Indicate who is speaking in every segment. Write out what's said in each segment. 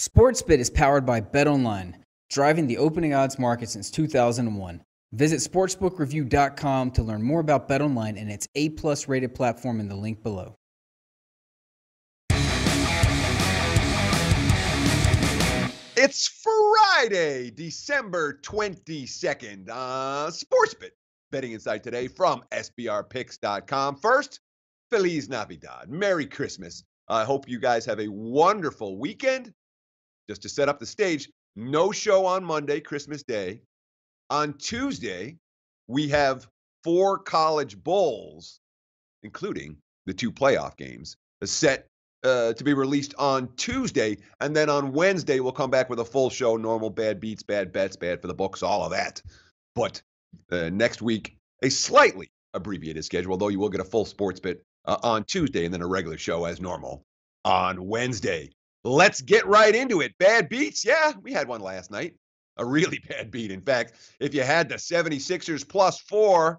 Speaker 1: Sportsbit is powered by BetOnline, driving the opening odds market since 2001. Visit sportsbookreview.com to learn more about BetOnline and its A+ rated platform in the link below.
Speaker 2: It's Friday, December 22nd. Sportsbit betting insight today from SBRpicks.com. First, Feliz Navidad. Merry Christmas. I hope you guys have a wonderful weekend. Just to set up the stage, no show on Monday, Christmas Day. On Tuesday, we have 4 college bowls, including the 2 playoff games, set to be released on Tuesday. And then on Wednesday, we'll come back with a full show, normal bad beats, bad bets, bad for the books, all of that. But next week, a slightly abbreviated schedule, though you will get a full sports bit on Tuesday and then a regular show as normal on Wednesday. Let's get right into it. Bad beats? Yeah, we had one last night. A really bad beat. In fact, if you had the 76ers +4,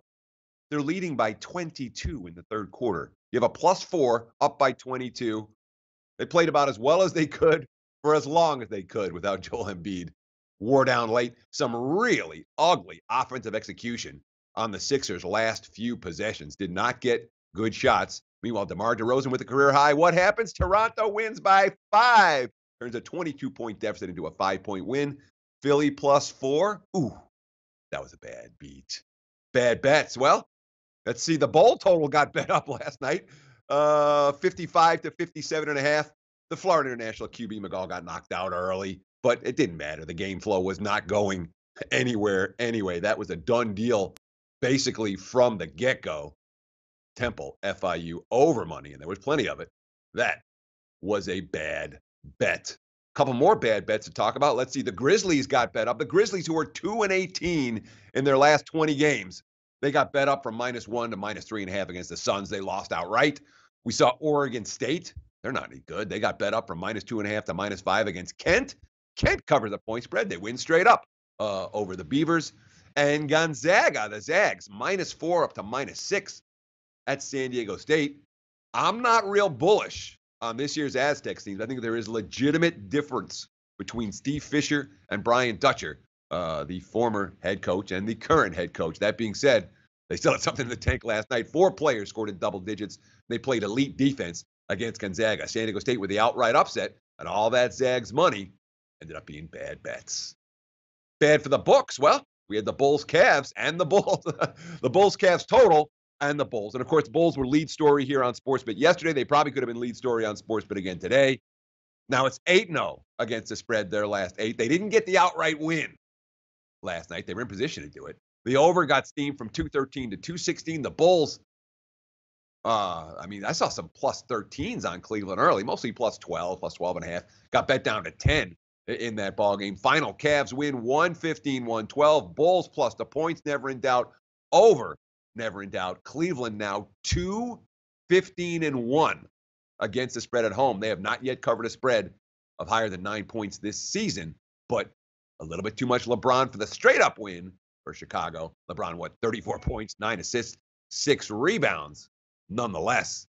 Speaker 2: they're leading by 22 in the third quarter. You have a +4 up by 22. They played about as well as they could for as long as they could without Joel Embiid. Wore down late. Some really ugly offensive execution on the Sixers' last few possessions. Did not get good shots. Meanwhile, DeMar DeRozan with a career high. What happens? Toronto wins by 5. Turns a 22-point deficit into a 5-point win. Philly +4. Ooh, that was a bad beat. Bad bets. Well, let's see. The bowl total got bet up last night. 55 to 57.5. The Florida International QB McGall got knocked out early, but it didn't matter. The game flow was not going anywhere anyway. That was a done deal basically from the get-go. Temple, FIU over money, and there was plenty of it. That was a bad bet. A couple more bad bets to talk about. Let's see. The Grizzlies got bet up. The Grizzlies, who were 2-18 in their last 20 games, they got bet up from -1 to -3.5 against the Suns. They lost outright. We saw Oregon State. They're not any good. They got bet up from -2.5 to -5 against Kent. Kent covers the point spread. They win straight up over the Beavers. And Gonzaga, the Zags, -4 up to -6 at San Diego State. I'm not real bullish on this year's Aztecs teams. I think there is legitimate difference between Steve Fisher and Brian Dutcher, the former head coach and the current head coach. That being said, they still had something in the tank last night. 4 players scored in double digits. They played elite defense against Gonzaga. San Diego State with the outright upset, and all that Zags money ended up being bad bets. Bad for the books. Well, we had the Bulls-Cavs and the Bulls. The Bulls-Cavs total and the Bulls. And, of course, the Bulls were lead story here on Sportsbet yesterday. They probably could have been lead story on Sportsbet again today. Now it's 8-0 against the spread their last 8. They didn't get the outright win last night. They were in position to do it. The over got steamed from 213 to 216. The Bulls, I saw some +13s on Cleveland early, mostly +12, +12.5. Got bet down to 10 in that ball game. Final Cavs win 115-112. Bulls plus the points, never in doubt. Over, never in doubt. Cleveland now 2-15-1 against the spread at home. They have not yet covered a spread of higher than 9 points this season, but a little bit too much LeBron for the straight-up win for Chicago. LeBron, 34 points, 9 assists, 6 rebounds. Nonetheless,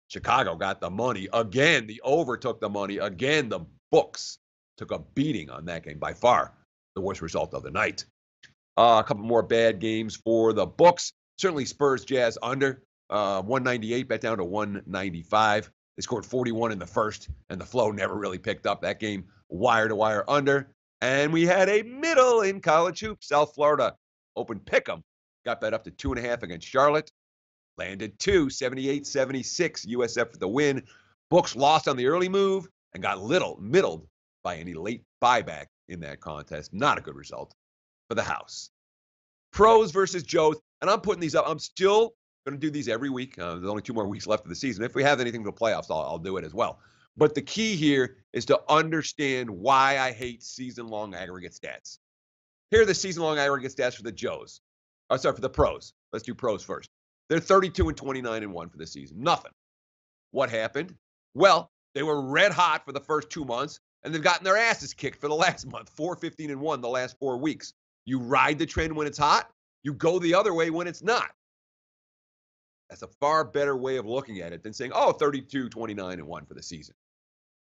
Speaker 2: Chicago got the money. Again, the over took the money. Again, the books took a beating on that game. By far, the worst result of the night. A couple more bad games for the books. Certainly Spurs Jazz under 198, bet down to 195. They scored 41 in the first, and the flow never really picked up. That game wire to wire under. And we had a middle in college hoops. South Florida open pick'em. Got bet up to 2.5 against Charlotte. Landed 2, 78-76. USF for the win. Books lost on the early move and got middled by any late buyback in that contest. Not a good result for the house. Pros versus Joes. And I'm putting these up. I'm still going to do these every week. There's only 2 more weeks left of the season. If we have anything for the playoffs, I'll do it as well. But the key here is to understand why I hate season-long aggregate stats. Here are the season-long aggregate stats for the Joes. For the pros. Let's do pros first. They're 32-29-1 for the season. Nothing. What happened? Well, they were red hot for the first 2 months, and they've gotten their asses kicked for the last month. 4-15-1 the last 4 weeks. You ride the trend when it's hot. You go the other way when it's not. That's a far better way of looking at it than saying, 32-29-1 for the season.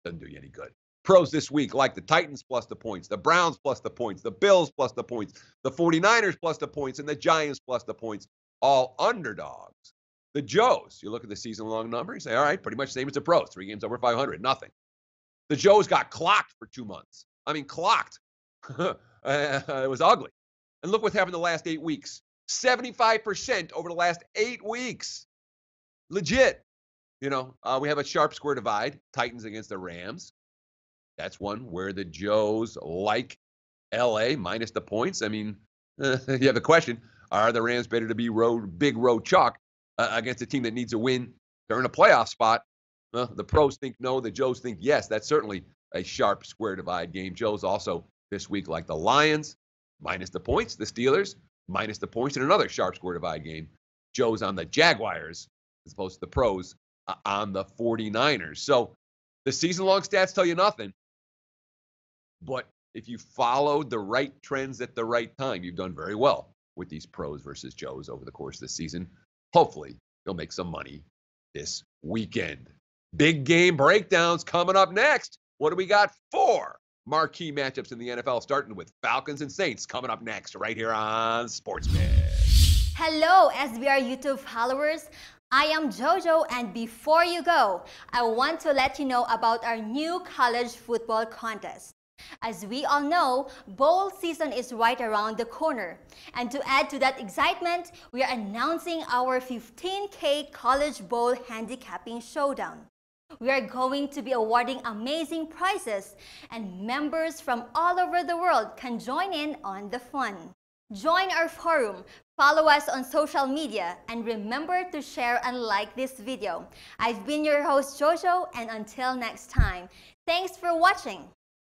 Speaker 2: Doesn't do you any good. Pros this week like the Titans plus the points, the Browns plus the points, the Bills plus the points, the 49ers plus the points, and the Giants plus the points, all underdogs. The Joes, you look at the season-long number, you say, all right, pretty much same as the pros, 3 games over 500, nothing. The Joes got clocked for 2 months. I mean, clocked. It was ugly. And look what's happened the last 8 weeks. 75% over the last 8 weeks. Legit. We have a sharp square divide. Titans against the Rams. That's one where the Joes like LA minus the points. I mean, you have the question, are the Rams better to be big road chalk against a team that needs a win? They're in a playoff spot. The pros think no. The Joes think yes. That's certainly a sharp square divide game. Joes also this week like the Lions minus the points. The Steelers minus the points in another sharp square divide game. Joe's on the Jaguars as opposed to the pros on the 49ers. So the season-long stats tell you nothing. But if you followed the right trends at the right time, you've done very well with these pros versus Joes over the course of the season. Hopefully, you'll make some money this weekend. Big game breakdowns coming up next. What do we got? 4 marquee matchups in the NFL, starting with Falcons and Saints coming up next, right here on Sportsman.
Speaker 3: Hello, SBR YouTube followers. I am JoJo, and before you go, I want to let you know about our new college football contest. As we all know, bowl season is right around the corner. And to add to that excitement, we are announcing our 15K College Bowl Handicapping Showdown. We are going to be awarding amazing prizes, and members from all over the world can join in on the fun. Join our forum, follow us on social media, and remember to share and like this video. I've been your host, JoJo, and until next time, thanks for watching.